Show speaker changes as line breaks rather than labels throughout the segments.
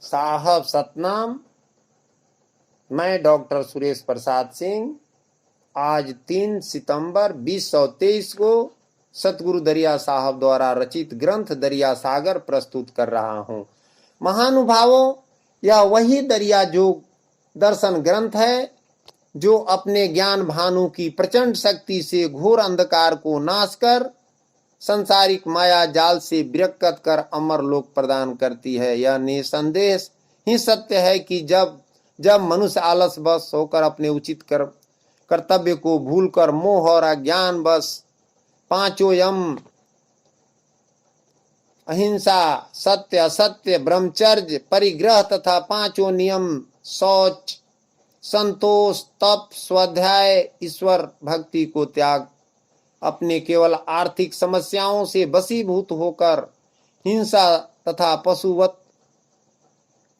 साहब सतनाम। मैं डॉक्टर सुरेश प्रसाद सिंह आज 3 सितंबर 2023 को सतगुरु दरिया साहब द्वारा रचित ग्रंथ दरिया सागर प्रस्तुत कर रहा हूँ। महानुभावों, यह वही दरिया जो दर्शन ग्रंथ है जो अपने ज्ञान भानु की प्रचंड शक्ति से घोर अंधकार को नाश कर संसारिक माया जाल से विरक्त कर अमर लोक प्रदान करती है। यह निसंदेह ही सत्य है कि जब जब मनुष्य आलस बस होकर अपने उचित कर्तव्य को भूलकर मोह और अज्ञान बस पांचों यम अहिंसा, सत्य, असत्य, ब्रह्मचर्य, परिग्रह तथा पांचों नियम शौच, संतोष, तप, स्वाध्याय, ईश्वर भक्ति को त्याग अपने केवल आर्थिक समस्याओं से वशीभूत होकर हिंसा तथा पशुवत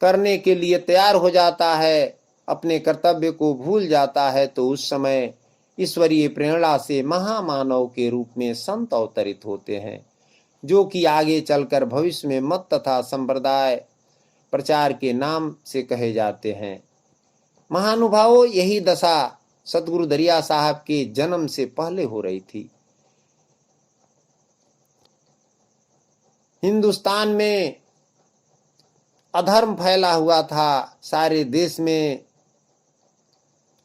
करने के लिए तैयार हो जाता है, अपने कर्तव्य को भूल जाता है, तो उस समय ईश्वरीय प्रेरणा से महामानव के रूप में संत अवतरित होते हैं, जो कि आगे चलकर भविष्य में मत तथा संप्रदाय प्रचार के नाम से कहे जाते हैं। महानुभावों, यही दशा सतगुरु दरिया साहब के जन्म से पहले हो रही थी। हिंदुस्तान में अधर्म फैला हुआ था, सारे देश में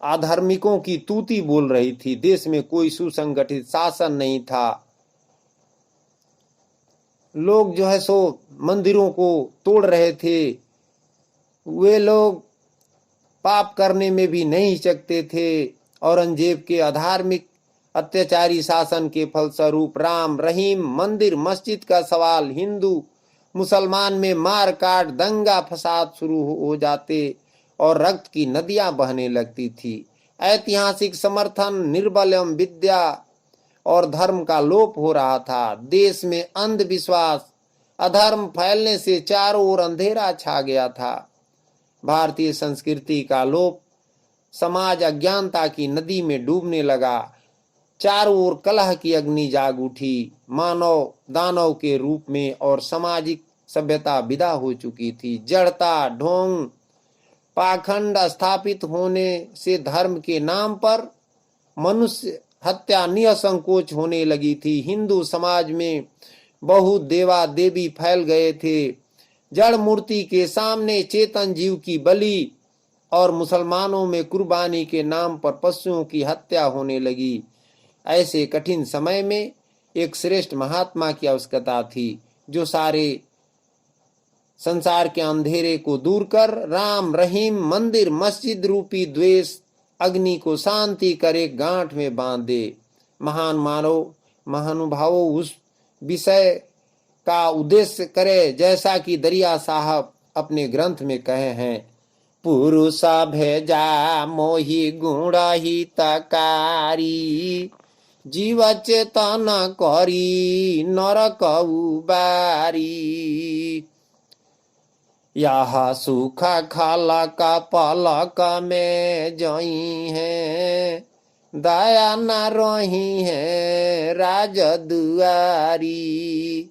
अधार्मिकों की तूती बोल रही थी, देश में कोई सुसंगठित शासन नहीं था। लोग जो है सो मंदिरों को तोड़ रहे थे, वे लोग पाप करने में भी नहीं हिचकते थे। औरंगजेब के अधार्मिक अत्याचारी शासन के फलस्वरूप राम रहीम मंदिर मस्जिद का सवाल, हिंदू मुसलमान में मार काट दंगा फसाद शुरू हो जाते और रक्त की नदियां बहने लगती थी। ऐतिहासिक समर्थन, निर्बल एवं विद्या और धर्म का लोप हो रहा था। देश में अंधविश्वास, अधर्म फैलने से चारों ओर अंधेरा छा गया था। भारतीय संस्कृति का लोप, समाज अज्ञानता की नदी में डूबने लगा। चारों ओर कलह की अग्नि जाग उठी, मानव दानव के रूप में, और सामाजिक सभ्यता विदा हो चुकी थी। जड़ता, ढोंग, पाखंड स्थापित होने से धर्म के नाम पर मनुष्य हत्या निसंकोच होने लगी थी। हिंदू समाज में बहुत देवा देवी फैल गए थे। जड़ मूर्ति के सामने चेतन जीव की बलि, और मुसलमानों में कुर्बानी के नाम पर पशुओं की हत्या होने लगी। ऐसे कठिन समय में एक श्रेष्ठ महात्मा की आवश्यकता थी, जो सारे संसार के अंधेरे को दूर कर राम रहीम मंदिर मस्जिद रूपी द्वेष अग्नि को शांति करे गांठ में बांध दे। महानुभावों, उस विषय का उद्देश्य करे जैसा कि दरिया साहब अपने ग्रंथ में कहे हैं। पुरुष भेजा मोहि गुण हितकारी, जीव चेतन करी नरक उबारी। यह सुख खलक पलक में जई है, दया न रही है राज दुआरी।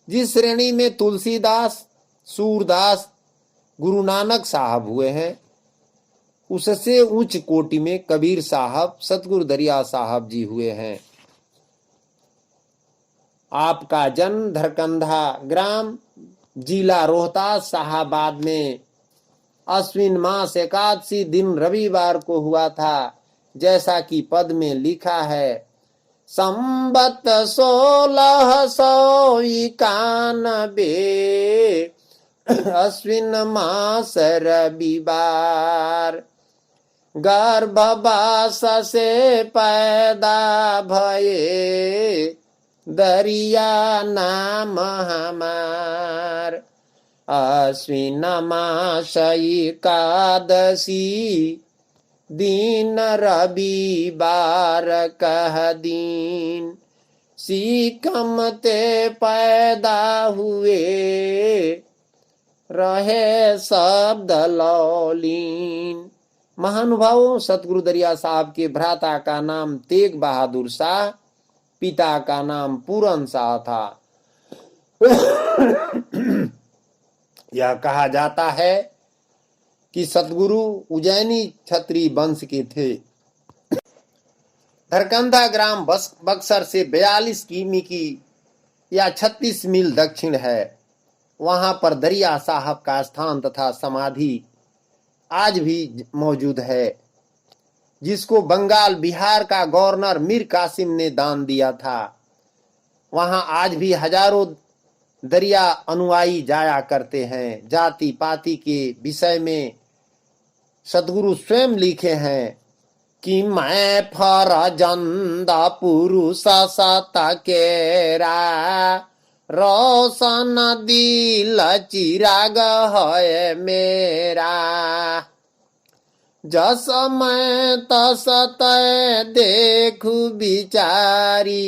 जिस श्रेणी में तुलसीदास, सूरदास, गुरु नानक साहब हुए हैं, उससे उच्च कोटि में कबीर साहब, सतगुरु दरिया साहब जी हुए हैं। आपका जन्म धरकंधा ग्राम, जिला रोहतास, शाहाबाद में अश्विन मास एकादशी दिन रविवार को हुआ था, जैसा कि पद में लिखा है। संबत 1691 अश्विन मास रविवार, गर्भवास से पैदा भये दरिया नाम हमार। अश्विन मास एकादशी दिन रविवार कह दिन, सीकम ते पैदा हुए रहे शब्द लौलीन। महानुभावों, सतगुरु दरिया साहब के भ्राता का नाम तेग बहादुर शाह, पिता का नाम पूरन शाह था। यह कहा जाता है कि सतगुरु उज्जैनी क्षत्रिय वंश के थे। धरकंधा ग्राम बक्सर से 42 किमी की या 36 मील दक्षिण है। वहां पर दरिया साहब का स्थान तथा समाधि आज भी मौजूद है, जिसको बंगाल बिहार का गवर्नर मीर कासिम ने दान दिया था। वहां आज भी हजारों दरिया अनुयायी जाया करते हैं। जाति पाति के विषय में सतगुरु स्वयं लिखे हैं कि मैं फरजंदा पुरुष सतकेरा, रोशन दिल चिराग है मेरा। जस मैं तस तय देखू बिचारी,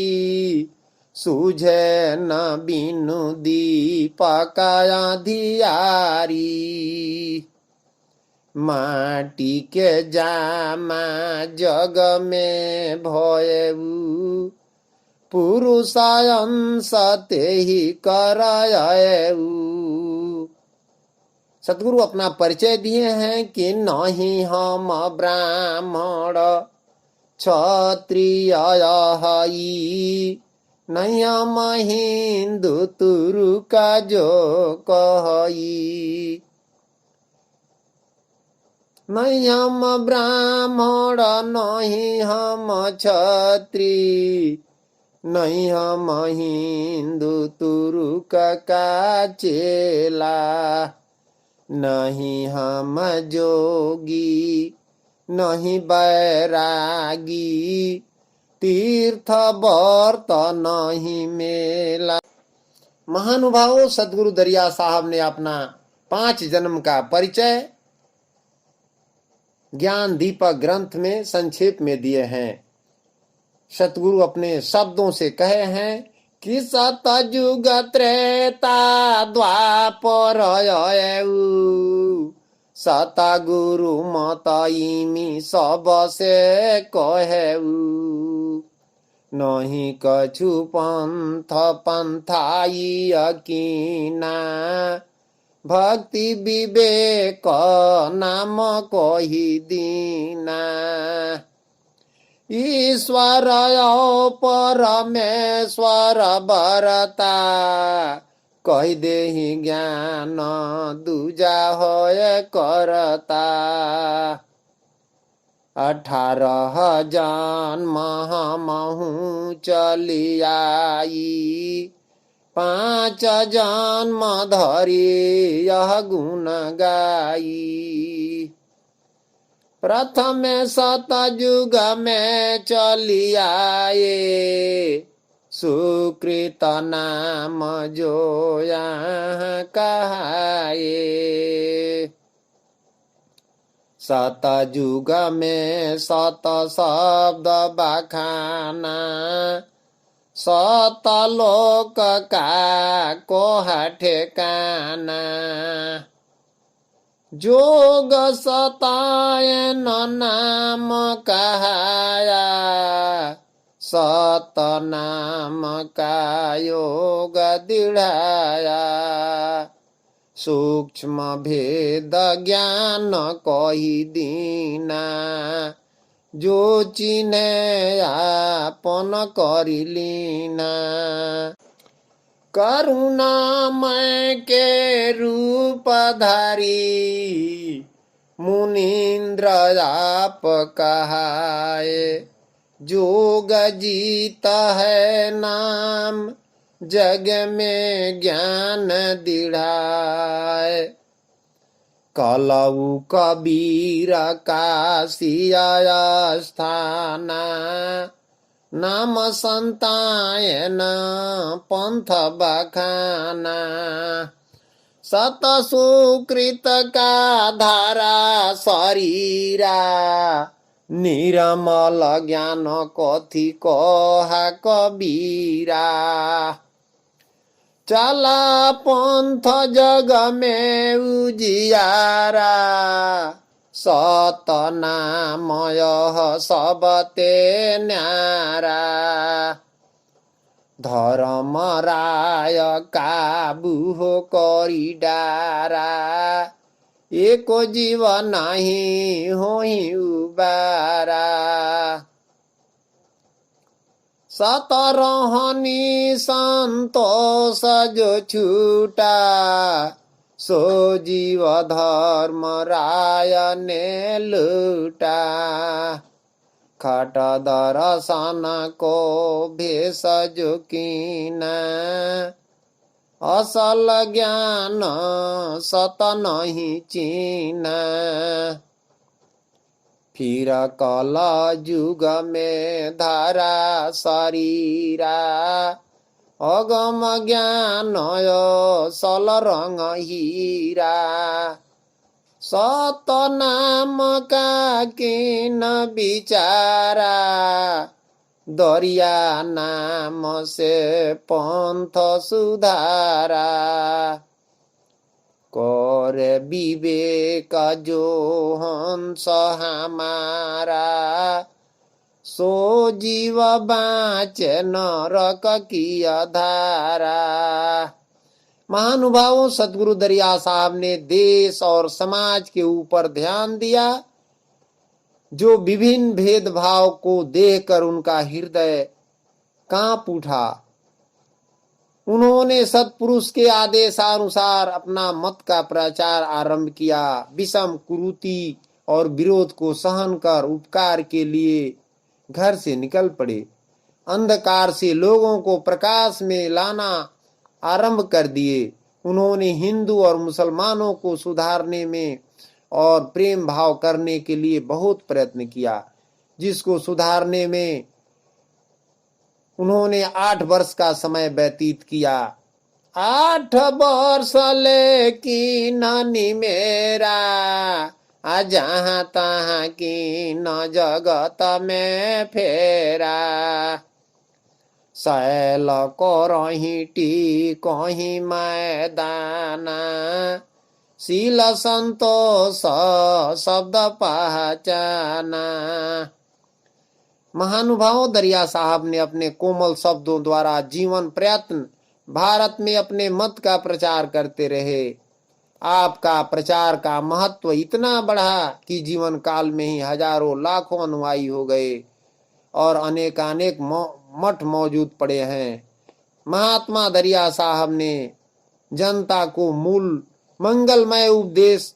सूझे न बिनु दीपक अंधियारी। माटी के जामा जग में भयऊ, पुरुष अंश तेहि करयऊ। सतगुरु अपना परिचय दिए हैं कि नहीं हम ब्राह्मण क्षत्रिय हई, नहीं हम हिंदू तुरुक जो कहई। नहीं हम ब्राह्मण नहीं हम क्षत्रिय, नहीं हम हिंदू तुरुक का चेला। नहीं हम जोगी नहीं बैरागी, तीर्थ व्रत नहीं मेला। महानुभावों, सतगुरु दरिया साहब ने अपना 5 जन्म का परिचय ज्ञान दीपक ग्रंथ में संक्षेप में दिए हैं। सतगुरु अपने शब्दों से कहे हैं कि सतयुग त्रेता द्वापर सतगुरु मतइमी सब से कहेऊ। नहीं कछु पंथ पंथाई अकीना, भक्ति विवेक नाम कही दीना। ईश्वर परमेश्वर बरता, कही देहि ज्ञान दूजा होय करता। 18 जन्म हमहु चली आई, 5 जन्म धरी यह गुण गाई। प्रथम सतयुग में चली आए, सुकृत नाम जो यहाँ कहाए। सतयुग में सत शब्द बखाना, सतलोक का कोहा ठेकाना। जोग सतायन नाम कहाया, सत नाम का योग दृढ़ाया। सूक्ष्म भेद ज्ञान कही दीना, जो चिन्हे आपन करि लीना। करुणामय के रूप धारी, मुनीन्द्र आप कहाए। जोग जीत है नाम, जग में ज्ञान दृढ़ाए। कलऊ कबीर काशिया स्थाना, नाम संतायन पंथ बखाना। सत सुकृत का धारा शरीरा, निरमल ज्ञान कथि कहा कबीरा। चला पंथ जग में उजियारा, सत नामय सब ते न्यारा। धर्म राय काबू हो करी डारा, एको जीव नाही होई उबारा। सतरहनी संतोष जो छूटा, सो जीव धर्म राय ने लूटा। खट दर्शन को भेष जो कीना, असल ज्ञान सत नहीं चीना। फिर कल युग में धारा शरीरा, अगम ज्ञान सल रंग हीरा। सत नाम का किन विचारा, दरिया नाम से पंथ सुधारा। करे विवेक जो हंस हमारा, सो जीव बाँचे नरक की धारा। महानुभावों, सदगुरु दरिया साहब ने देश और समाज के ऊपर ध्यान दिया। जो विभिन्न भेदभाव को देखकर उनका हृदय कांप उठा। उन्होंने सत्पुरुष के आदेशानुसार अपना मत का प्रचार आरंभ किया। विषम कुरीति और विरोध को सहन कर उपकार के लिए घर से निकल पड़े। अंधकार से लोगों को प्रकाश में लाना आरंभ कर दिए। उन्होंने हिंदू और मुसलमानों को सुधारने में और प्रेम भाव करने के लिए बहुत प्रयत्न किया, जिसको सुधारने में उन्होंने 8 वर्ष का समय व्यतीत किया। 8 वर्ष लेकिन नानी मेरा, जहाँ तहाँ की न जगत में फेरा। सैल को रही कहीं मैदाना, शील संतोष शब्द पहचाना। महानुभावों, दरिया साहब ने अपने कोमल शब्दों द्वारा जीवन प्रयत्न भारत में अपने मत का प्रचार करते रहे। आपका प्रचार का महत्व इतना बढ़ा कि जीवन काल में ही हजारों लाखों अनुयायी हो गए और अनेकानेक मठ मौजूद पड़े हैं। महात्मा दरिया साहब ने जनता को मूल मंगलमय उपदेश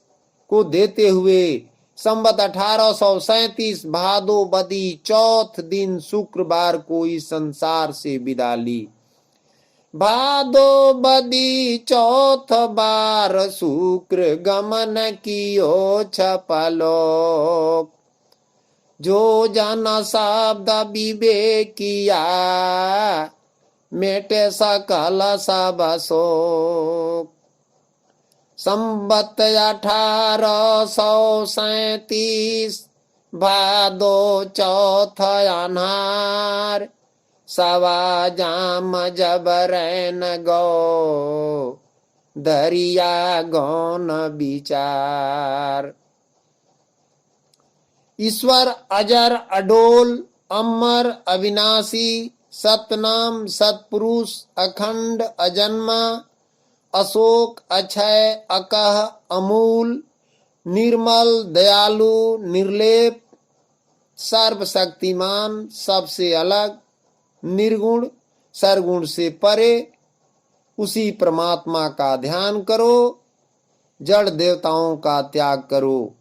को देते हुए संवत 1837 भादो बदी चौथ दिन शुक्रवार को इस संसार से विदा ली। भादो बदी चौथ बार शुक्र गमन कियो छपलोक, जो जन शब्द विवेकिया मेटे सकल सब शोक। संवत 1837 भादो चौथ अन्हार, सवा जाम जब रैन गो दरिया गौन विचार। ईश्वर अजर अडोल अमर अविनाशी, सतनाम सतपुरुष अखंड अजन्मा, अशोक अक्षय अकह अमूल, निर्मल दयालु निर्लेप, सर्वशक्तिमान सबसे अलग, निर्गुण सरगुण से परे। उसी परमात्मा का ध्यान करो, जड़ देवताओं का त्याग करो।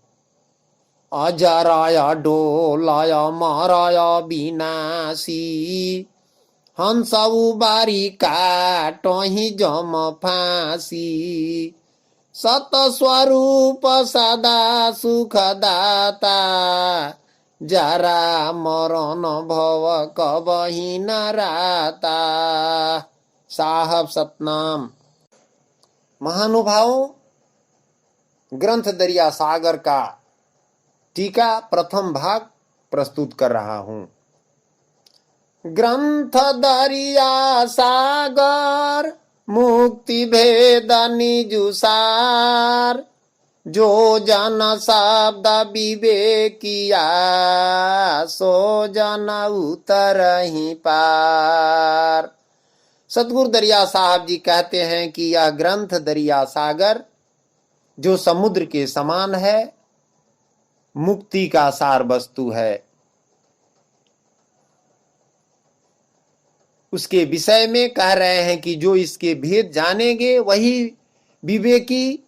अजराया डोलाया माराया विनाशी, हंस उबारी काटो ही जम फांसी। सत स्वरूप सदा सुखदाता, जरा मरण भव कबही न राता। साहब सतनाम। महानुभावों, ग्रंथ दरिया सागर का टीका प्रथम भाग प्रस्तुत कर रहा हूं। ग्रंथ दरिया सागर मुक्ति भेद निजुसार, जो जन शब्द विवेकिया सो जन उतर ही पार। सतगुरु दरिया साहब जी कहते हैं कि यह ग्रंथ दरिया सागर जो समुद्र के समान है, मुक्ति का सार वस्तु है। उसके विषय में कह रहे हैं कि जो इसके भेद जानेंगे वही विवेकी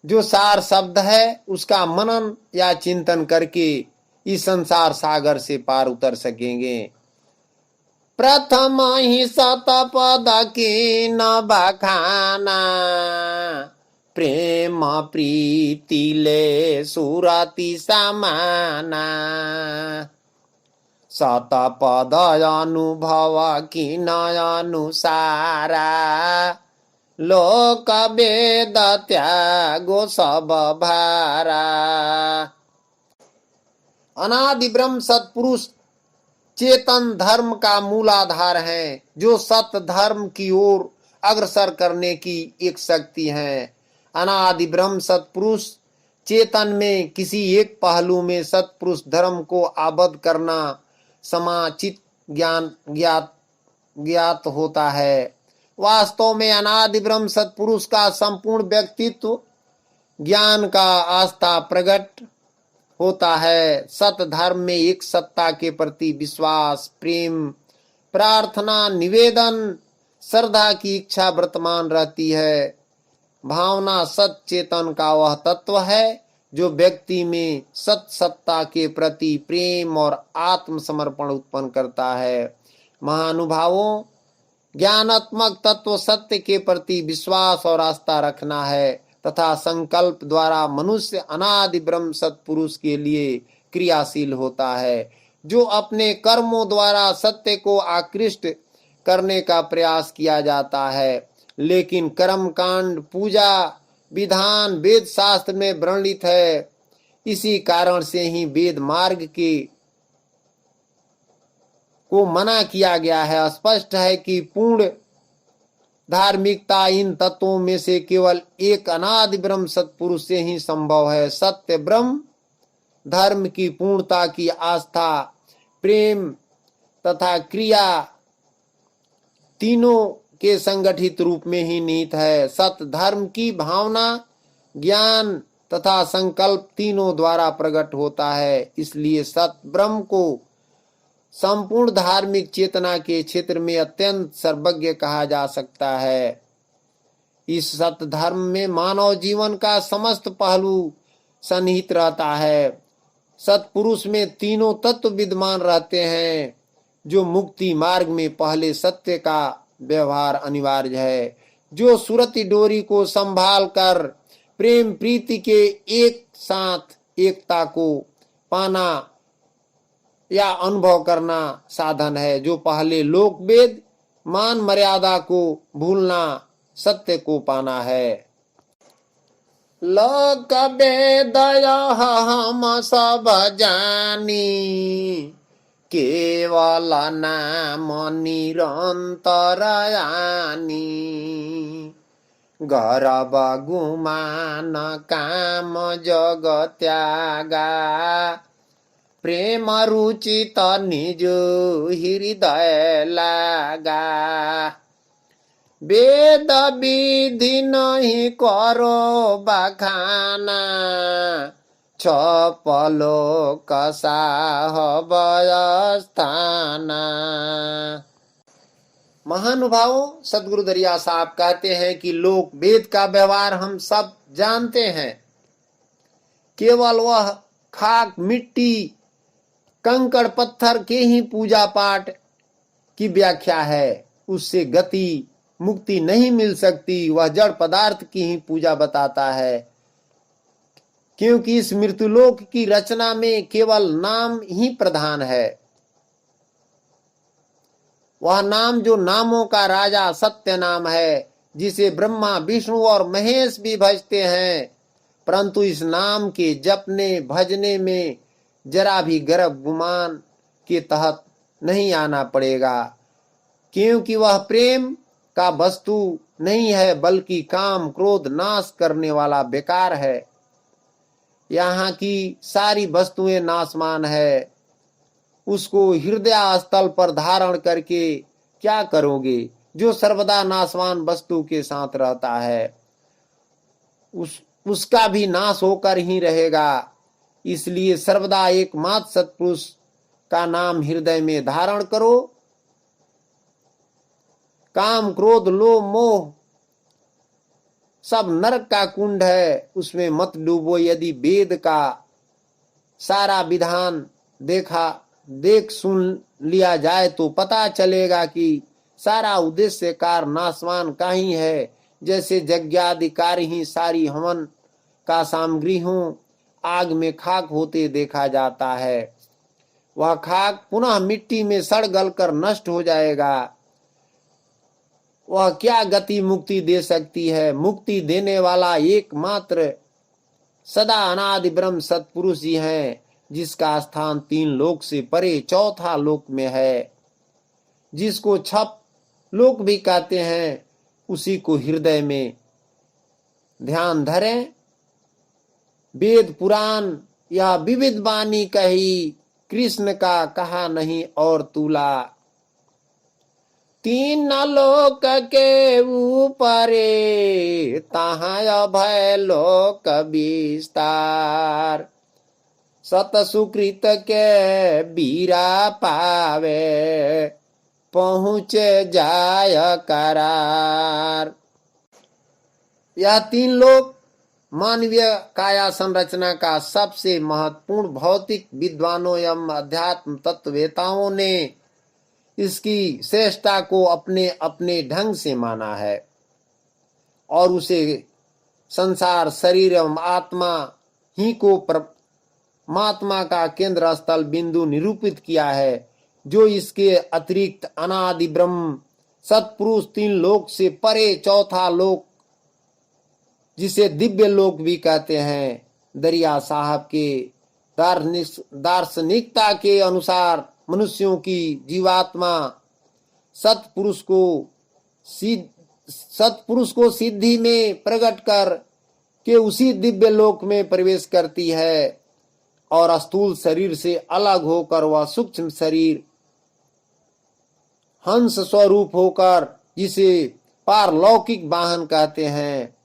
जो सार शब्द है उसका मनन या चिंतन करके इस संसार सागर से पार उतर सकेंगे। प्रथम ही सतपद की न बखाना, प्रेम प्रीति ले सुरति समाना। सतपद अनुभव की नयनुसारा, लोक वेद त्यागो सब भारा। अनादि ब्रह्म सत्पुरुष चेतन धर्म का मूलाधार है, जो सत धर्म की ओर अग्रसर करने की एक शक्ति है। अनादि ब्रह्म सत्पुरुष चेतन में किसी एक पहलू में सत्पुरुष धर्म को आबद्ध करना समाचित ज्ञात होता है। वास्तव में अनादि ब्रह्म सत्पुरुष का संपूर्ण व्यक्तित्व ज्ञान का आस्था प्रकट होता है। सत धर्म में एक सत्ता के प्रति विश्वास, प्रेम, प्रार्थना, निवेदन, श्रद्धा की इच्छा वर्तमान रहती है। भावना सत चेतन का वह तत्व है जो व्यक्ति में सत सत्ता के प्रति प्रेम और आत्मसमर्पण उत्पन्न करता है। महानुभावों, ज्ञानात्मक तत्व सत्य के प्रति विश्वास और आस्था रखना है तथा संकल्प द्वारा मनुष्य अनादि ब्रह्म सत्पुरुष के लिए क्रियाशील होता है, जो अपने कर्मों द्वारा सत्य को आकृष्ट करने का प्रयास किया जाता है। लेकिन कर्म कांड, पूजा विधान वेद शास्त्र में वर्णित है। इसी कारण से ही वेद मार्ग को मना किया गया है। स्पष्ट है कि पूर्ण धार्मिकता इन तत्वों में से केवल एक अनादि ब्रह्म सत्पुरुष से ही संभव है। सत्य ब्रह्म धर्म की पूर्णता की आस्था, प्रेम तथा क्रिया तीनों के संगठित रूप में ही निहित है। सत्य धर्म की भावना, ज्ञान तथा संकल्प तीनों द्वारा प्रकट होता है। इसलिए सत्य ब्रह्म को संपूर्ण धार्मिक चेतना के क्षेत्र में अत्यंत सर्वज्ञ कहा जा सकता है। इस सत्य धर्म में मानव जीवन का समस्त पहलू सन्निहित रहता है। सत्पुरुष में तीनों तत्व विद्यमान रहते हैं, जो मुक्ति मार्ग में पहले सत्य का व्यवहार अनिवार्य है, जो सुरति डोरी को संभाल कर प्रेम प्रीति के एक साथ एकता को पाना या अनुभव करना साधन है, जो पहले लोक वेद मान मर्यादा को भूलना सत्य को पाना है। लोक वेद हम सब जानी, केवल नाम निरंतर आनी। गर्भ गुमान काम जग त्यागा, प्रेम रुचित निज हृदय लागा। वेद विधि नहीं करो बखाना, छपलो कसाह बयस्थाना। महानुभावों, सदगुरु दरिया साहब कहते हैं कि लोक वेद का व्यवहार हम सब जानते हैं। केवल वह खाक मिट्टी कंकड़ पत्थर के ही पूजा पाठ की व्याख्या है। उससे गति मुक्ति नहीं मिल सकती। वह जड़ पदार्थ की ही पूजा बताता है, क्योंकि इस मृत्युलोक की रचना में केवल नाम ही प्रधान है। वह नाम जो नामों का राजा सत्य नाम है, जिसे ब्रह्मा विष्णु और महेश भी भजते हैं। परंतु इस नाम के जपने भजने में जरा भी गर्भ गुमान के तहत नहीं आना पड़ेगा, क्योंकि वह प्रेम का वस्तु नहीं है, बल्कि काम क्रोध नाश करने वाला बेकार है। यहाँ की सारी वस्तुएं नाशमान है। उसको हृदय स्थल पर धारण करके क्या करोगे? जो सर्वदा नाशवान वस्तु के साथ रहता है उसका भी नाश होकर ही रहेगा। इसलिए सर्वदा एकमात्र सत्पुरुष का नाम हृदय में धारण करो। काम, क्रोध, लोभ, मोह सब नरक का कुंड है, उसमें मत डूबो। यदि वेद का सारा विधान देख सुन लिया जाए तो पता चलेगा कि सारा उद्देश्य कार्य नाशवान का ही है। जैसे यज्ञादि कार्य ही सारी हवन का सामग्री हो, आग में खाक होते देखा जाता है। वह खाक पुनः मिट्टी में सड़ गल कर नष्ट हो जाएगा। वह क्या गति मुक्ति दे सकती है? मुक्ति देने वाला एकमात्र सदा अनादि ब्रह्म सत्पुरुष जी हैं, जिसका स्थान 3 लोक से परे चौथा लोक में है, जिसको छप लोक भी कहते हैं। उसी को हृदय में ध्यान धरें। वेद पुराण या विविध वाणी कही, कृष्ण का कहा नहीं और तुला। 3 लोक के ऊपरे तहाँ अभय लोक विस्तार। सत सुकृत के बीरा पावे पहुँचे जाय करार। यह 3 लोक मानवीय काया संरचना का सबसे महत्वपूर्ण भौतिक विद्वानों एवं अध्यात्म तत्ववेताओं ने इसकी श्रेष्ठता को अपने अपने ढंग से माना है और उसे संसार, शरीर एवं आत्मा ही को परमात्मा का केंद्र स्थल बिंदु निरूपित किया है। जो इसके अतिरिक्त अनादि ब्रह्म सत्पुरुष 3 लोक से परे चौथा लोक, जिसे दिव्य लोक भी कहते हैं, दरिया साहब के दार्शनिकता के अनुसार मनुष्यों की जीवात्मा सत्पुरुष को सिद्धि में प्रकट कर के उसी दिव्य लोक में प्रवेश करती है और स्थूल शरीर से अलग होकर वह सूक्ष्म शरीर हंस स्वरूप होकर, जिसे पारलौकिक वाहन कहते हैं,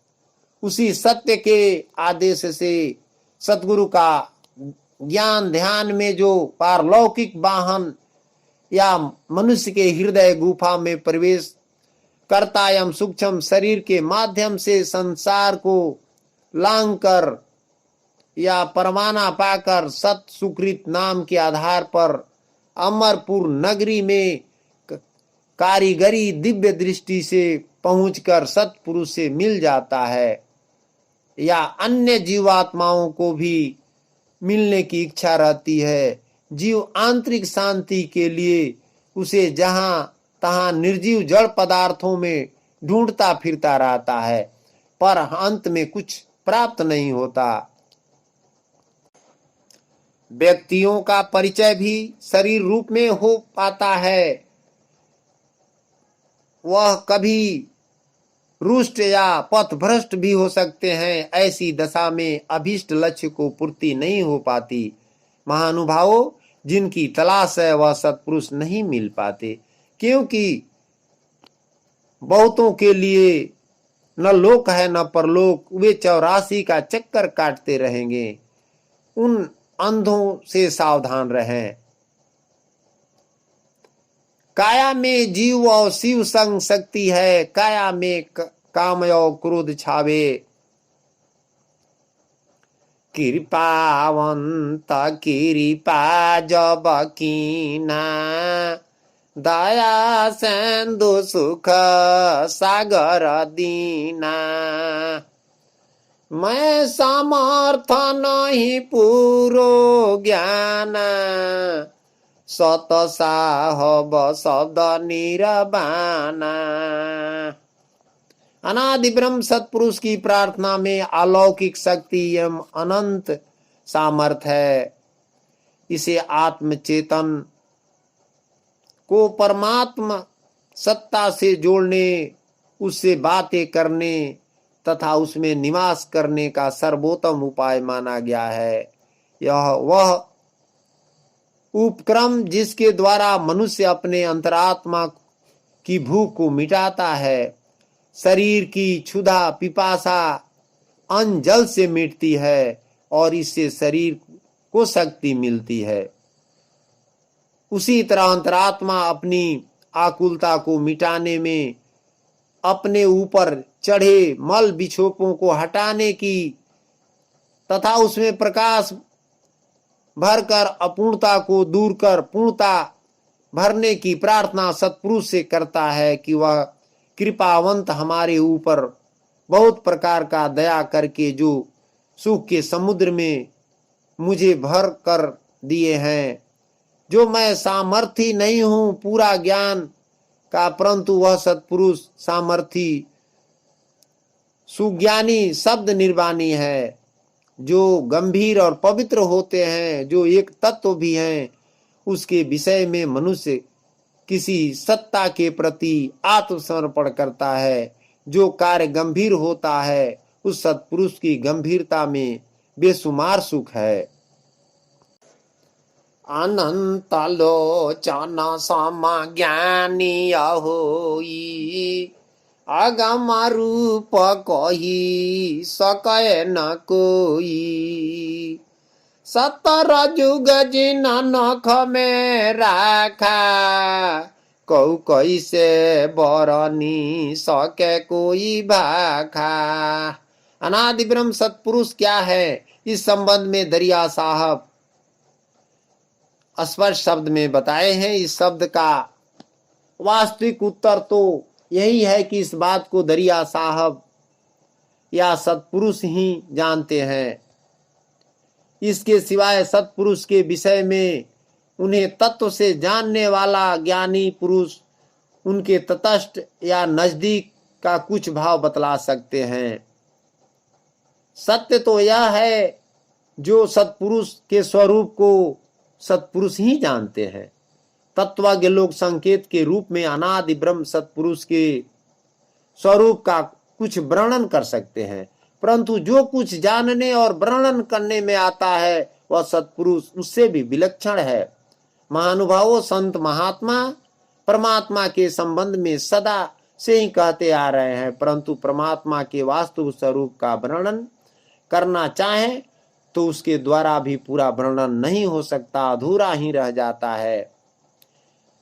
उसी सत्य के आदेश से सतगुरु का ज्ञान ध्यान में जो पारलौकिक वाहन या मनुष्य के हृदय गुफा में प्रवेश करता एवं सूक्ष्म शरीर के माध्यम से संसार को लांग कर या परवाना पाकर सत सुकृत नाम के आधार पर अमरपुर नगरी में कारीगरी दिव्य दृष्टि से पहुंचकर सत्पुरुष से मिल जाता है, या अन्य जीवात्माओं को भी मिलने की इच्छा रहती है। जीव आंतरिक शांति के लिए उसे जहां तहां निर्जीव जड़ पदार्थों में ढूंढता फिरता रहता है, पर अंत में कुछ प्राप्त नहीं होता। व्यक्तियों का परिचय भी शरीर रूप में हो पाता है। वह कभी रुष्ट या पथभ्रष्ट भी हो सकते हैं। ऐसी दशा में अभीष्ट लक्ष्य को पूर्ति नहीं हो पाती। महानुभावों, जिनकी तलाश है वह सत्पुरुष नहीं मिल पाते, क्योंकि बहुतों के लिए न लोक है न परलोक। वे 84 का चक्कर काटते रहेंगे। उन अंधों से सावधान रहें। काया में जीव और शिव संग शक्ति है, काया में काम और क्रोध छावे। कृपावंत कृपा जब कीना, दया सिंधु सुख सागर दीना। मैं समर्थ नहीं पूरो ज्ञान, सत साहब शब्द निरबाना। अनादि ब्रह्म सत्पुरुष की प्रार्थना में अलौकिक शक्ति एवं अनंत सामर्थ्य है। इसे आत्म चेतन को परमात्मा सत्ता से जोड़ने, उससे बातें करने तथा उसमें निवास करने का सर्वोत्तम उपाय माना गया है। यह वह उपक्रम जिसके द्वारा मनुष्य अपने अंतरात्मा की भूख को मिटाता है। शरीर की क्षुधा पिपासा अन्न जल से मिटती है और इससे शरीर को शक्ति मिलती है। उसी तरह अंतरात्मा अपनी आकुलता को मिटाने में, अपने ऊपर चढ़े मल विक्षोभों को हटाने की तथा उसमें प्रकाश भरकर अपूर्णता को दूर कर पूर्णता भरने की प्रार्थना सत्पुरुष से करता है कि वह कृपावंत हमारे ऊपर बहुत प्रकार का दया करके जो सुख के समुद्र में मुझे भर कर दिए हैं, जो मैं सामर्थी नहीं हूं पूरा ज्ञान का, परंतु वह सत्पुरुष सामर्थी सुज्ञानी शब्द निर्वाणी है, जो गंभीर और पवित्र होते हैं, जो एक तत्व भी हैं। उसके विषय में मनुष्य किसी सत्ता के प्रति आत्मसमर्पण करता है। जो कार्य गंभीर होता है उस सत्पुरुष की गंभीरता में बेसुमार सुख है। अनंत लोचन सम ज्ञानी होई, अगम रूप कही सकै न कोई। सतर जुग जिन नख में राखा, कौ कैसे बरनी सके कोई भाखा। अनादि ब्रह्म सत्पुरुष क्या है, इस संबंध में दरिया साहब स्पष्ट शब्द में बताए हैं। इस शब्द का वास्तविक उत्तर तो यही है कि इस बात को दरिया साहब या सत्पुरुष ही जानते हैं। इसके सिवाय सत्पुरुष के विषय में उन्हें तत्व से जानने वाला ज्ञानी पुरुष उनके तटस्थ या नजदीक का कुछ भाव बतला सकते हैं। सत्य तो यह है जो सत्पुरुष के स्वरूप को सत्पुरुष ही जानते हैं। तत्वज्ञ लोग संकेत के रूप में अनादि ब्रह्म सत्पुरुष के स्वरूप का कुछ वर्णन कर सकते हैं, परंतु जो कुछ जानने और वर्णन करने में आता है वह सत्पुरुष उससे भी विलक्षण है। महानुभावों, संत महात्मा परमात्मा के संबंध में सदा से ही कहते आ रहे हैं, परंतु परमात्मा के वास्तविक स्वरूप का वर्णन करना चाहे तो उसके द्वारा भी पूरा वर्णन नहीं हो सकता, अधूरा ही रह जाता है।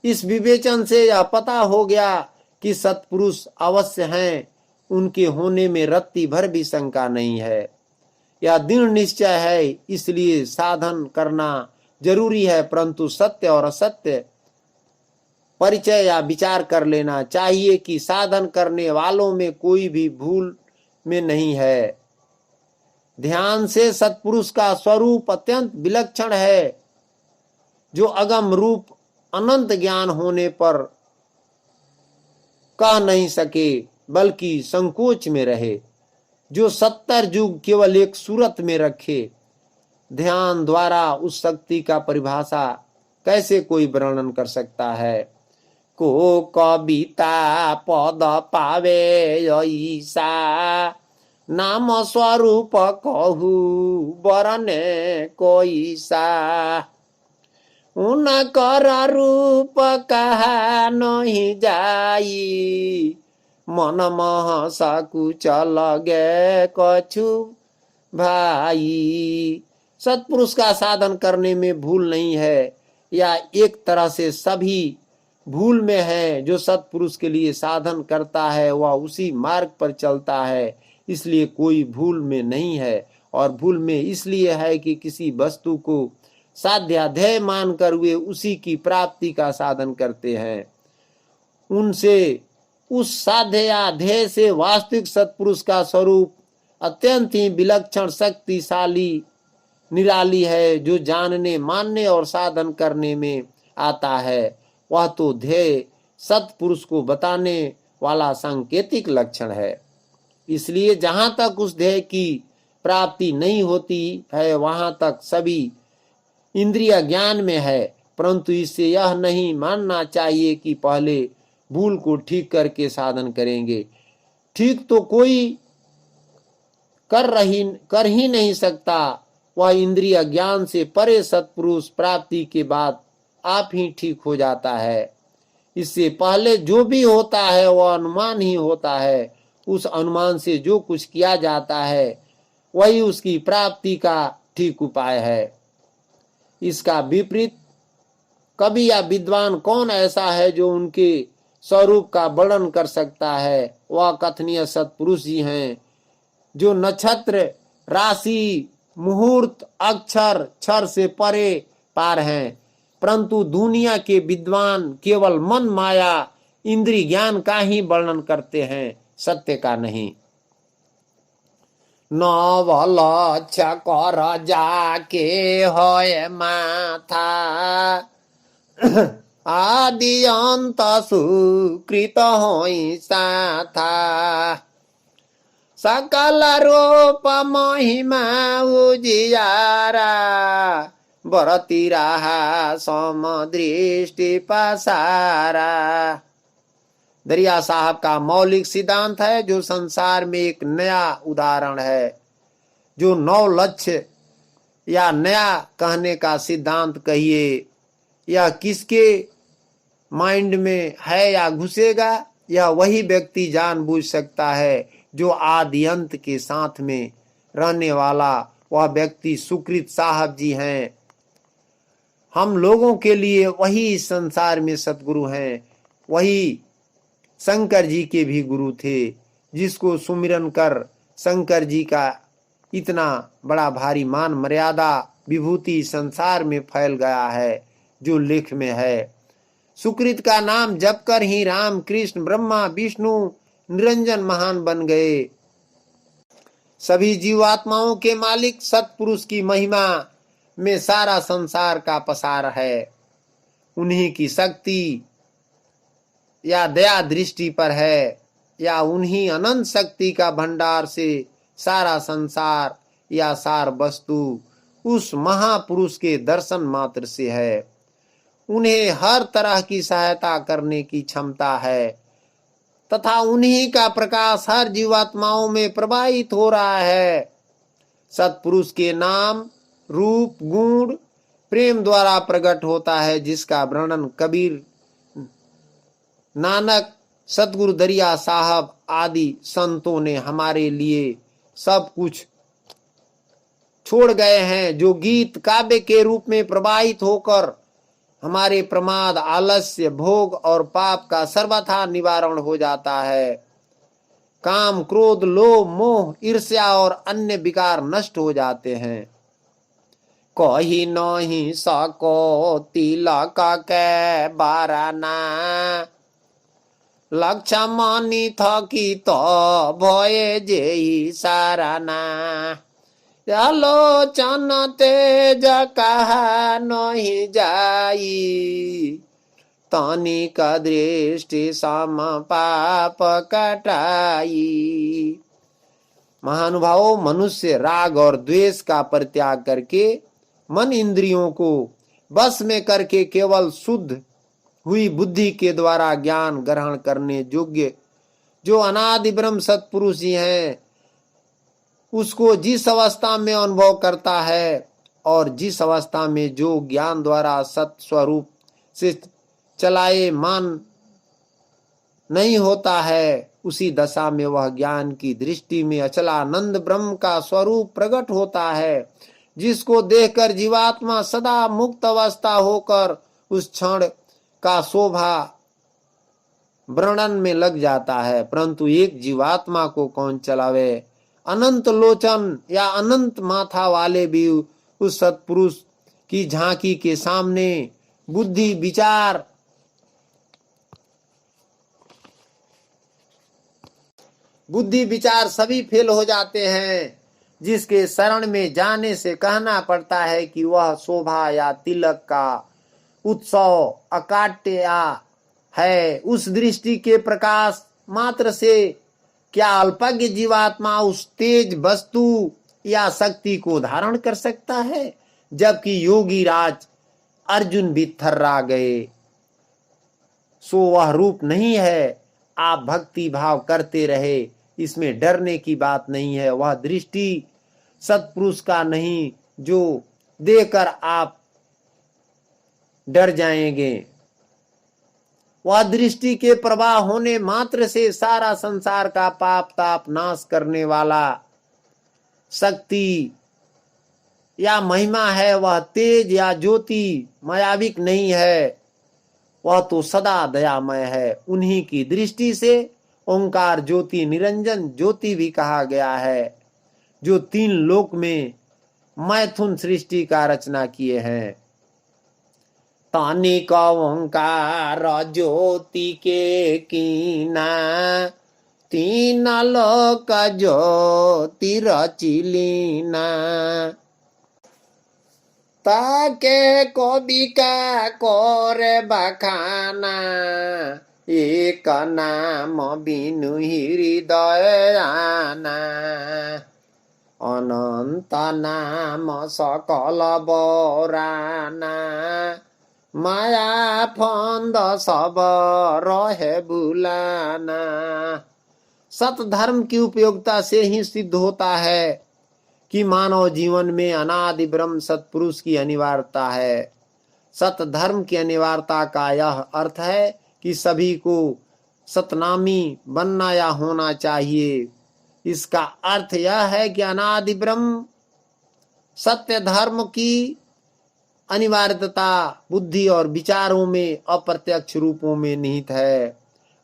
इस विवेचन से यह पता हो गया कि सत्पुरुष अवश्य हैं, उनके होने में रत्ती भर भी शंका नहीं है। यह दृढ़ निश्चय है, इसलिए साधन करना जरूरी है, परंतु सत्य और असत्य परिचय या विचार कर लेना चाहिए कि साधन करने वालों में कोई भी भूल में नहीं है। ध्यान से सत्पुरुष का स्वरूप अत्यंत विलक्षण है, जो अगम रूप अनंत ज्ञान होने पर कह नहीं सके बल्कि संकोच में रहे, जो 70 युग केवल एक सूरत में रखे। ध्यान द्वारा उस शक्ति का परिभाषा कैसे कोई वर्णन कर सकता है। को कविता पद पावे ऐसा, नाम स्वरूप कहू बरने कोई सा। उनकर रूप कहा नहीं जाई, मन मह सकुचल गे कछु भाई। सत्पुरुष का साधन करने में भूल नहीं है, या एक तरह से सभी भूल में है। जो सत्पुरुष के लिए साधन करता है वह उसी मार्ग पर चलता है, इसलिए कोई भूल में नहीं है। और भूल में इसलिए है कि किसी वस्तु को साध्याध्यय मानकर वे उसी की प्राप्ति का साधन करते हैं। उनसे उस साध्य या ध्येय से वास्तविक सत्पुरुष का स्वरूप अत्यंत ही विलक्षण शक्तिशाली निराली है, जो जानने मानने और साधन करने में आता है। वह तो ध्येय सत्पुरुष को बताने वाला सांकेतिक लक्षण है। इसलिए जहां तक उस ध्येय की प्राप्ति नहीं होती है वहां तक सभी इंद्रिय ज्ञान में है, परंतु इससे यह नहीं मानना चाहिए कि पहले भूल को ठीक करके साधन करेंगे। ठीक तो कोई कर ही नहीं सकता, वह इंद्रिय ज्ञान से परे सत्पुरुष प्राप्ति के बाद आप ही ठीक हो जाता है। इससे पहले जो भी होता है वह अनुमान ही होता है। उस अनुमान से जो कुछ किया जाता है वही उसकी प्राप्ति का ठीक उपाय है। इसका विपरीत कवि या विद्वान कौन ऐसा है जो उनके स्वरूप का वर्णन कर सकता है? वह कथनीय सत्पुरुष जी हैं जो नक्षत्र, राशि, मुहूर्त, अक्षर, क्षर से परे पार हैं। परंतु दुनिया के विद्वान केवल मन, माया, इंद्रिय ज्ञान का ही वर्णन करते हैं, सत्य का नहीं। नवल कर जाके होय माथा आदि अंत सुकृत होई साथा सकल रूप महिमा उजियारा बरती रहा समदृष्टि पसारा। दरिया साहब का मौलिक सिद्धांत है जो संसार में एक नया उदाहरण है। जो नौ लक्ष्य या नया कहने का सिद्धांत कहिए, यह किसके माइंड में है या घुसेगा, यह वही व्यक्ति जानबूझ सकता है जो आदि अंत के साथ में रहने वाला वह व्यक्ति सुकृत साहब जी हैं। हम लोगों के लिए वही इस संसार में सतगुरु हैं। वही शंकर जी के भी गुरु थे, जिसको सुमिरन कर शंकर जी का इतना बड़ा भारी मान मर्यादा विभूति संसार में फैल गया है जो लेख में है। सुकृत का नाम जप कर ही राम, कृष्ण, ब्रह्मा, विष्णु, निरंजन महान बन गए। सभी जीवात्माओं के मालिक सतपुरुष की महिमा में सारा संसार का पसार है। उन्हीं की शक्ति या दया दृष्टि पर है, या उन्हीं अनंत शक्ति का भंडार से सारा संसार या सार वस्तु उस महापुरुष के दर्शन मात्र से है। उन्हें हर तरह की सहायता करने की क्षमता है तथा उन्हीं का प्रकाश हर जीवात्माओं में प्रवाहित हो रहा है। सतपुरुष के नाम, रूप, गुण प्रेम द्वारा प्रकट होता है, जिसका वर्णन कबीर, नानक, सतगुरु दरिया साहब आदि संतों ने हमारे लिए सब कुछ छोड़ गए हैं। जो गीत काव्य के रूप में प्रवाहित होकर हमारे प्रमाद, आलस्य, भोग और पाप का सर्वथा निवारण हो जाता है। काम, क्रोध, लोभ, मोह, ईर्ष्या और अन्य विकार नष्ट हो जाते हैं। कही नहीं सको तिलक के बाराना लक्ष्य मानी थकी तो भये जे साराना आलोचन तेज कहा नहीं जाई तनिक दृष्टि सम पाप कटाई। महानुभावों, मनुष्य राग और द्वेष का परित्याग करके मन इंद्रियों को बस में करके केवल शुद्ध हुई बुद्धि के द्वारा ज्ञान ग्रहण करने योग्य जो अनादि ब्रह्म सतपुरुष जी हैं, उसको जिस अवस्था में अनुभव करता है और जिस अवस्था में जो ज्ञान द्वारा सत स्वरूप से चलाए मान नहीं होता है, उसी दशा में वह ज्ञान की दृष्टि में अचलानंद ब्रह्म का स्वरूप प्रकट होता है, जिसको देखकर जीवात्मा सदा मुक्त अवस्था होकर उस क्षण का शोभा वर्णन में लग जाता है। परंतु एक जीवात्मा को कौन चलावे? अनंत लोचन या अनंत माथा वाले भी उस सतपुरुष की झांकी के सामने बुद्धि विचार सभी फेल हो जाते हैं, जिसके शरण में जाने से कहना पड़ता है कि वह शोभा या तिलक का उत्सव अकाट्य है। उस दृष्टि के प्रकाश मात्र से क्या अल्पज्ञ जीवात्मा उस तेज वस्तु या शक्ति को धारण कर सकता है? जबकि योगी राज अर्जुन भी थर्रा गए। सो वह रूप नहीं है। आप भक्ति भाव करते रहे, इसमें डरने की बात नहीं है। वह दृष्टि सतपुरुष का नहीं जो देखकर आप डर जाएंगे। वह दृष्टि के प्रवाह होने मात्र से सारा संसार का पाप ताप नाश करने वाला शक्ति या महिमा है। वह तेज या ज्योति मायाविक नहीं है, वह तो सदा दयामय है। उन्हीं की दृष्टि से ओंकार ज्योति निरंजन ज्योति भी कहा गया है, जो 3 लोक में मैथुन सृष्टि का रचना किए हैं। तानिक ओंकार ज्योति के कीना, 3 लोक ज्योति रचिलीना। ताके कबिका करे बखाना, एक नाम बिनु हृदय आना। अनंत नाम सकल बोराना, माया फंद सब रहे बुलाना। सत धर्म की उपयोगिता से ही सिद्ध होता है कि मानव जीवन में अनादि ब्रह्म सत्पुरुष की अनिवार्यता है। सत धर्म की अनिवार्यता का यह अर्थ है कि सभी को सतनामी बनना या होना चाहिए। इसका अर्थ यह है कि अनादि ब्रह्म सत्य धर्म की अनिवार्यता बुद्धि और विचारों में अप्रत्यक्ष रूपों में निहित है।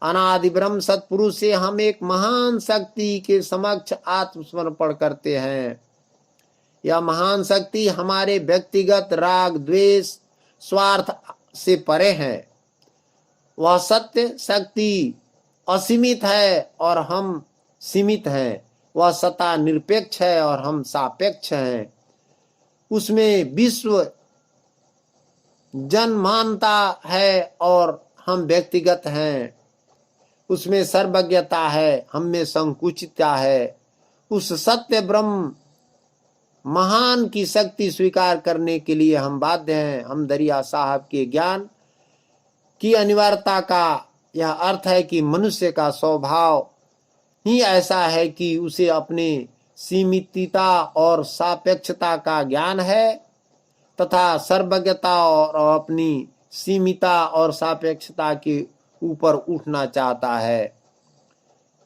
अनादि ब्रह्म सत्पुरुष से हम एक महान शक्ति के समक्ष आत्मसमर्पण करते हैं। यह महान शक्ति हमारे व्यक्तिगत राग द्वेष स्वार्थ से परे है। वह सत्य शक्ति असीमित है और हम सीमित हैं। वह सत्ता निरपेक्ष है और हम सापेक्ष हैं। उसमें विश्व जन मानता है और हम व्यक्तिगत हैं। उसमें सर्वज्ञता है, हम में संकुचितता है। उस सत्य ब्रह्म महान की शक्ति स्वीकार करने के लिए हम बाध्य हैं। हम दरिया साहब के ज्ञान की अनिवार्यता का यह अर्थ है कि मनुष्य का स्वभाव ही ऐसा है कि उसे अपने सीमितता और सापेक्षता का ज्ञान है तथा सर्वज्ञता और अपनी सीमितता और सापेक्षता के ऊपर उठना चाहता है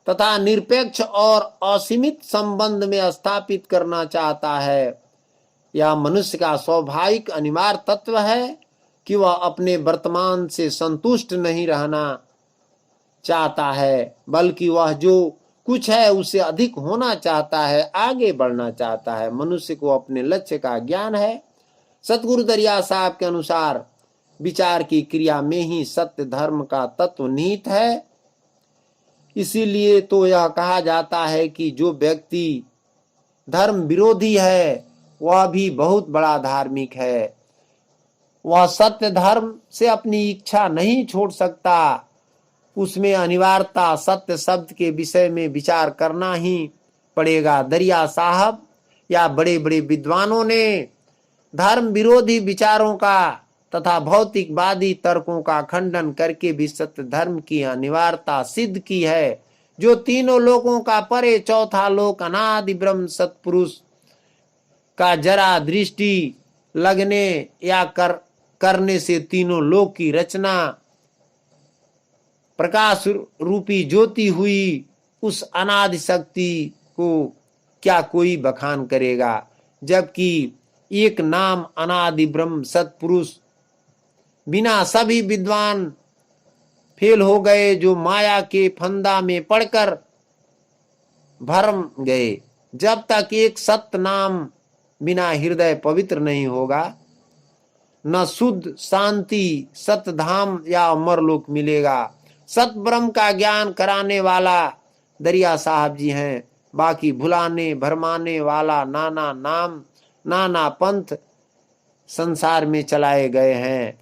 तथा निरपेक्ष और असीमित संबंध में स्थापित करना चाहता है। यह मनुष्य का स्वाभाविक अनिवार्य तत्व है कि वह अपने वर्तमान से संतुष्ट नहीं रहना चाहता है, बल्कि वह जो कुछ है उससे अधिक होना चाहता है, आगे बढ़ना चाहता है। मनुष्य को अपने लक्ष्य का ज्ञान है। सतगुरु दरिया साहब के अनुसार विचार की क्रिया में ही सत्य धर्म का तत्व निहित है। इसीलिए तो यह कहा जाता है कि जो व्यक्ति धर्म विरोधी है वह भी बहुत बड़ा धार्मिक है। वह सत्य धर्म से अपनी इच्छा नहीं छोड़ सकता। उसमें अनिवार्यता सत्य शब्द के विषय में विचार करना ही पड़ेगा। दरिया साहब या बड़े बड़े विद्वानों ने धर्म विरोधी विचारों का तथा भौतिकवादी तर्कों का खंडन करके भी सत्य धर्म की अनिवार्यता सिद्ध की है, जो 3 लोकों का परे चौथा लोक अनादि ब्रह्म सत्पुरुष का जरा दृष्टि लगने या करने से 3 लोक की रचना प्रकाश रूपी ज्योति हुई। उस अनादि शक्ति को क्या कोई बखान करेगा, जबकि एक नाम अनादि ब्रह्म सत्पुरुष बिना सभी विद्वान फेल हो गए, जो माया के फंदा में पड़कर भरम गए। जब तक एक सत्य नाम बिना हृदय पवित्र नहीं होगा, न शुद्ध शांति सत्य धाम या अमरलोक मिलेगा। सत्य ब्रह्म का ज्ञान कराने वाला दरिया साहब जी हैं। बाकी भुलाने भरमाने वाला नाना नाम नाना पंथ संसार में चलाए गए हैं।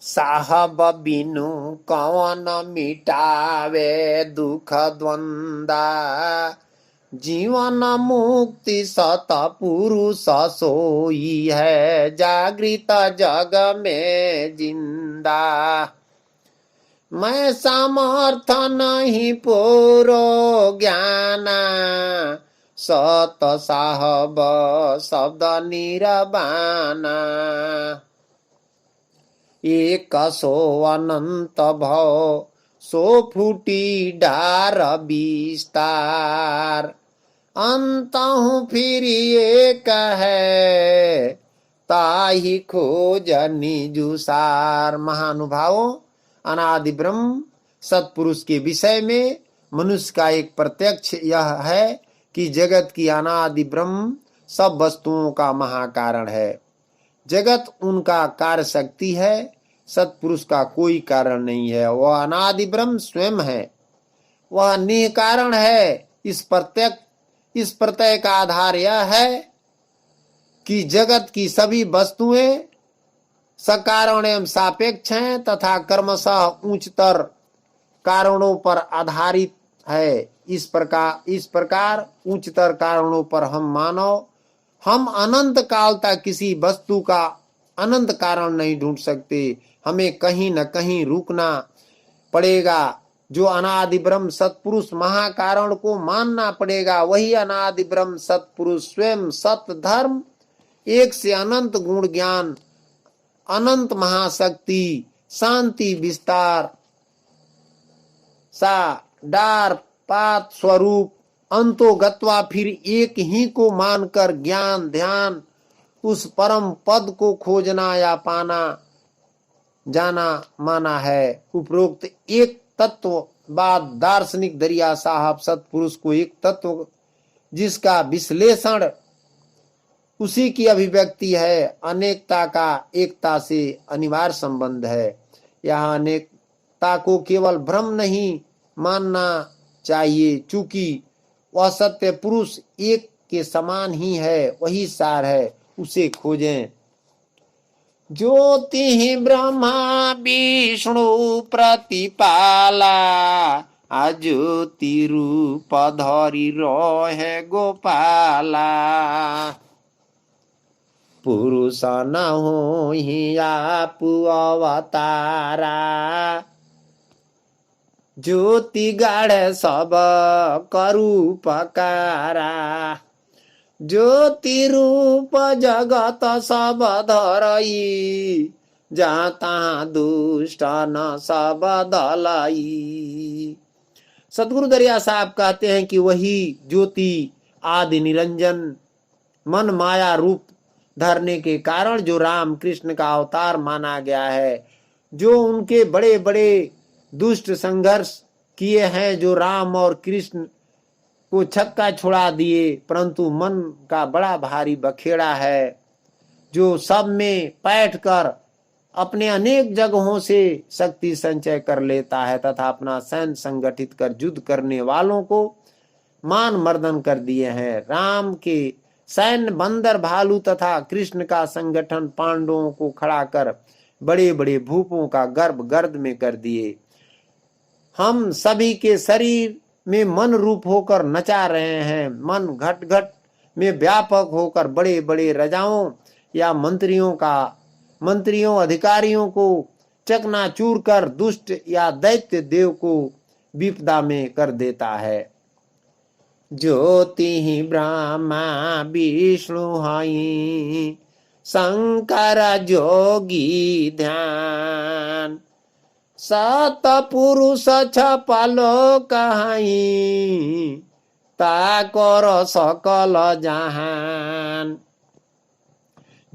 साहब बिनु कौन मिटावे दुख द्वंदा, जीवन मुक्ति सत पुरुष सोई है जागृत जग में जिंदा। मैं सामर्थ नहीं पूरो ज्ञाना, सत साहब शब्द निरबाना। एक सो अनंत भव सो फूटी डार विस्तार। अंतहु फिर एक है ताहि खोज निजुसार। महानुभावों, अनादि ब्रह्म सत्पुरुष के विषय में मनुष्य का एक प्रत्यक्ष यह है कि जगत की अनादि ब्रह्म सब वस्तुओं का महाकारण है। जगत उनका कार्य शक्ति है, सत्पुरुष का कोई कारण नहीं है। वह अनादि ब्रह्म स्वयं है, वह निकारण है। इस प्रत्यय का आधार यह है कि जगत की सभी वस्तुएं सकारण एवं सापेक्ष हैं तथा क्रमशः उच्चतर कारणों पर आधारित है। इस प्रकार उच्चतर कारणों पर हम अनंत काल तक किसी वस्तु का अनंत कारण नहीं ढूंढ सकते। हमें कहीं न कहीं रुकना पड़ेगा। जो अनादि ब्रह्म सत्पुरुष महाकारण को मानना पड़ेगा। वही अनादि ब्रह्म सत्पुरुष स्वयं सत्य धर्म एक से अनंत गुण ज्ञान अनंत महाशक्ति शांति विस्तार सा डार पात स्वरूप अंतो गत्वा फिर एक ही को मानकर ज्ञान ध्यान उस परम पद को खोजना या पाना जाना माना है। उपरोक्त एक तत्ववाद दार्शनिक दरिया साहब सत्पुरुष को एक तत्व जिसका विश्लेषण उसी की अभिव्यक्ति है। अनेकता का एकता से अनिवार्य संबंध है। यहाँ अनेकता को केवल भ्रम नहीं मानना चाहिए, चूंकि वह सत्य पुरुष एक के समान ही है, वही सार है, उसे खोजें। ज्योति ब्रह्मा विष्णु प्रतिपाला ज्योति रूप धरि रहे गोपाला। पुरुष न होहि आपु अवतारा ज्योति गाढ़ सब करू पकारा। ज्योति रूप जगत सब धरई जहाँ तहाँ दुष्ट न सब दलाई। सदगुरु दरिया साहब कहते हैं कि वही ज्योति आदि निरंजन मन माया रूप धरने के कारण जो राम कृष्ण का अवतार माना गया है, जो उनके बड़े बड़े दुष्ट संघर्ष किए हैं, जो राम और कृष्ण को छक्का छुड़ा दिए, परंतु मन का बड़ा भारी बखेड़ा है, जो सब में बैठकर अपने अनेक जगहों से शक्ति संचय कर लेता है तथा अपना सैन्य संगठित कर युद्ध करने वालों को मान मर्दन कर दिए हैं। राम के सैन्य बंदर भालू तथा कृष्ण का संगठन पांडवों को खड़ा कर बड़े बड़े भूपों का गर्भ गर्द में कर दिए। हम सभी के शरीर में मन रूप होकर नचा रहे हैं। मन घट घट में व्यापक होकर बड़े बड़े राजाओं या मंत्रियों अधिकारियों को चकनाचूर कर दुष्ट या दैत्य देव को विपदा में कर देता है। ज्योति ब्रह्मा विष्णु हई शंकर जोगी ध्यान सत पुरुष छपलो कहाई ता कर सकल जहान।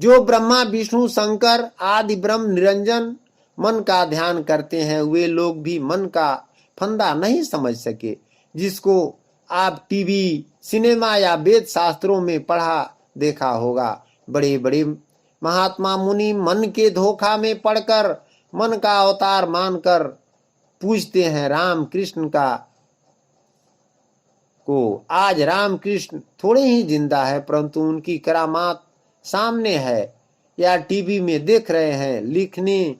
जो ब्रह्मा विष्णु शंकर आदि ब्रह्म निरंजन मन का ध्यान करते हैं, वे लोग भी मन का फंदा नहीं समझ सके, जिसको आप टीवी सिनेमा या वेद शास्त्रों में पढ़ा देखा होगा। बड़े बड़े महात्मा मुनि मन के धोखा में पड़कर मन का अवतार मानकर पूजते हैं राम कृष्ण को। आज राम कृष्ण थोड़े ही जिंदा है, परंतु उनकी करामात सामने है या टीवी में देख रहे हैं। लिखने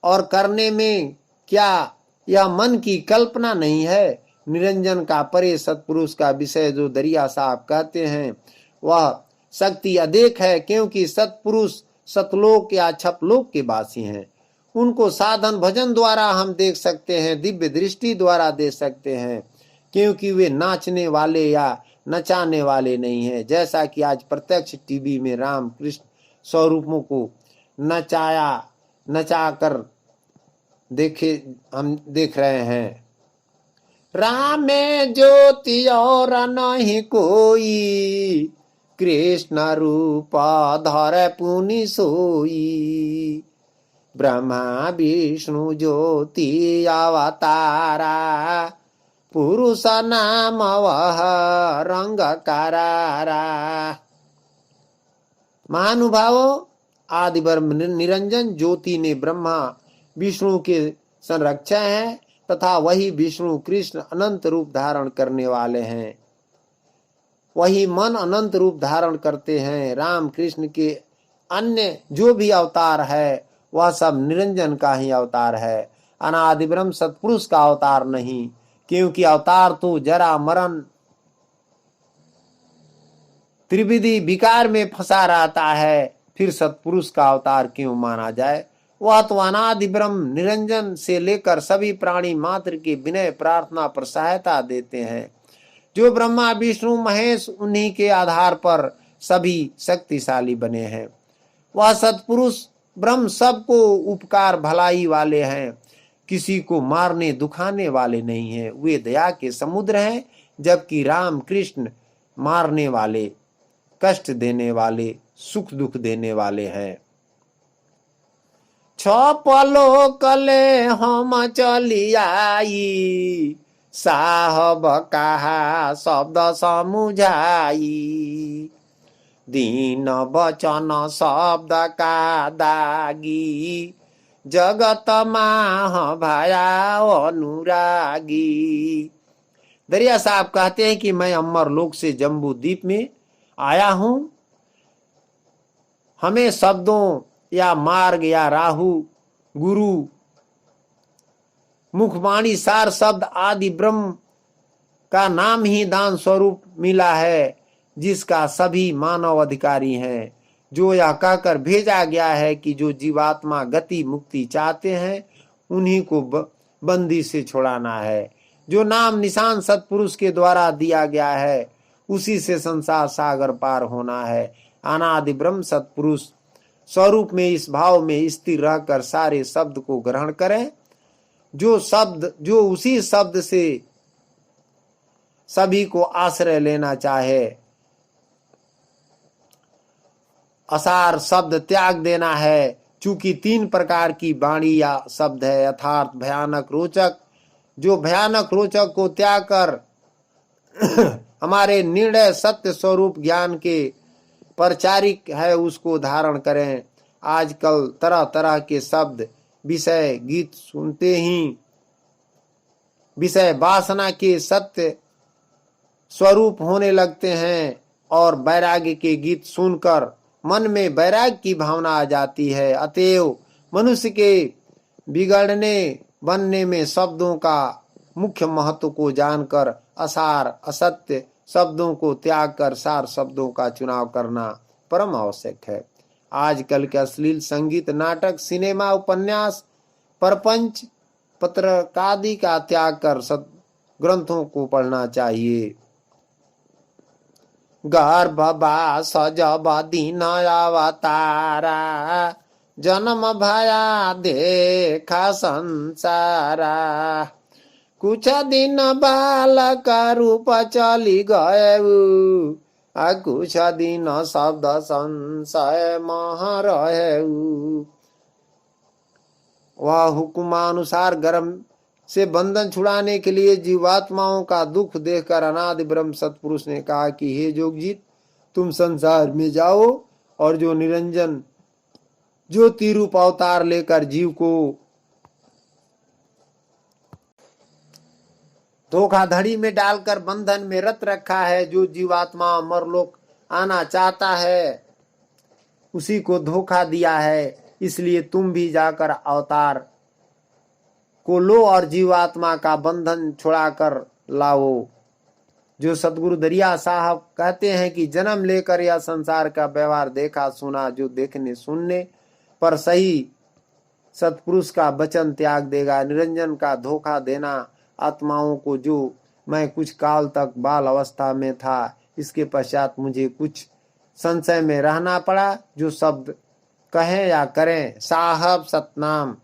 और करने में क्या यह मन की कल्पना नहीं है? निरंजन का परे सत्पुरुष का विषय जो दरिया साहब कहते हैं, वह शक्ति अदेख है, क्योंकि सत्पुरुष सतलोक या छपलोक के वासी हैं। उनको साधन भजन द्वारा हम देख सकते हैं, दिव्य दृष्टि द्वारा देख सकते हैं, क्योंकि वे नाचने वाले या नचाने वाले नहीं हैं। जैसा कि आज प्रत्यक्ष टीवी में राम कृष्ण स्वरूपों को नचाकर हम देख रहे हैं। राम में ज्योति और नहीं कोई, कृष्ण रूप धर पुनि सोई। ब्रह्मा विष्णु ज्योति अवतारा, पुरुष नाम वह रंग करारा। महानुभावों, आदि ब्रह्म निरंजन ज्योति ने ब्रह्मा विष्णु के संरक्षक हैं तथा वही विष्णु कृष्ण अनंत रूप धारण करने वाले हैं। वही मन अनंत रूप धारण करते हैं। राम कृष्ण के अन्य जो भी अवतार है वह सब निरंजन का ही अवतार है, अनादि ब्रह्म सतपुरुष का अवतार नहीं। क्योंकि अवतार तो जरा मरण त्रिविधि विकार में फंसा रहता है, फिर सतपुरुष का अवतार क्यों माना जाए। वह तो अनादि ब्रह्म निरंजन से लेकर सभी प्राणी मात्र की विनय प्रार्थना पर सहायता देते हैं। जो ब्रह्मा विष्णु महेश, उन्हीं के आधार पर सभी शक्तिशाली बने हैं। वह सतपुरुष ब्रह्म सबको उपकार भलाई वाले हैं, किसी को मारने दुखाने वाले नहीं हैं। वे दया के समुद्र हैं, जबकि राम कृष्ण मारने वाले, कष्ट देने वाले, सुख दुख देने वाले हैं। छपलो कले हम चली आई, साहब कहा शब्द समुझाई। दीन वचन शब्द का दागी, जगत माह भया अनुरागी। दरिया साहब कहते हैं कि मैं अमर लोक से जम्बू द्वीप में आया हूं। हमें शब्दों या मार्ग या राहु गुरु मुखवाणी सार शब्द आदि ब्रह्म का नाम ही दान स्वरूप मिला है, जिसका सभी मानव अधिकारी हैं। जो यह कहकर भेजा गया है कि जो जीवात्मा गति मुक्ति चाहते हैं उन्हीं को बंदी से छुड़ाना है। जो नाम निशान सत्पुरुष के द्वारा दिया गया है उसी से संसार सागर पार होना है। अनादि ब्रह्म सत्पुरुष स्वरूप में इस भाव में स्थिर रहकर सारे शब्द को ग्रहण करें। जो उसी शब्द से सभी को आश्रय लेना चाहे, असार शब्द त्याग देना है। चूंकि 3 प्रकार की वाणी या शब्द है, यथार्थ, भयानक, रोचक। जो भयानक रोचक को त्याग कर हमारे निर्णय सत्य स्वरूप ज्ञान के प्रचारिक है उसको धारण करें। आजकल तरह तरह के शब्द विषय गीत सुनते ही विषय वासना के सत्य स्वरूप होने लगते हैं और वैराग्य के गीत सुनकर मन में वैराग्य की भावना आ जाती है। अतएव मनुष्य के बिगड़ने बनने में शब्दों का मुख्य महत्व को जानकर असार असत्य शब्दों को त्याग कर सार शब्दों का चुनाव करना परम आवश्यक है। आजकल के अश्लील संगीत, नाटक, सिनेमा, उपन्यास, प्रपंच, पत्रकादि का त्याग कर सद ग्रंथों को पढ़ना चाहिए। गर्भवा सजब दीन अवतारा, जन्म भया देखा संसारा। कुछ दिन बालक रूप चली गए, कुछ दिन शब्द संशय मह रहे। वह हुकुमानुसार गर्भ से बंधन छुड़ाने के लिए जीवात्माओं का दुख देखकर अनादि ब्रह्म सत्पुरुष ने कहा कि हे जोगजीत, तुम संसार में जाओ और जो निरंजन ज्योति रूप अवतार लेकर जीव को धोखाधड़ी में डालकर बंधन में रत रखा है, जो जीवात्मा अमरलोक आना चाहता है उसी को धोखा दिया है। इसलिए तुम भी जाकर अवतार को लो और जीवात्मा का बंधन छुड़ाकर लाओ। जो सतगुरु दरिया साहब कहते हैं कि जन्म लेकर यह संसार का व्यवहार देखा सुना, जो देखने सुनने पर सही सतपुरुष का वचन त्याग देगा। निरंजन का धोखा देना आत्माओं को, जो मैं कुछ काल तक बाल अवस्था में था, इसके पश्चात मुझे कुछ संशय में रहना पड़ा, जो शब्द कहें या करें साहब सतनाम।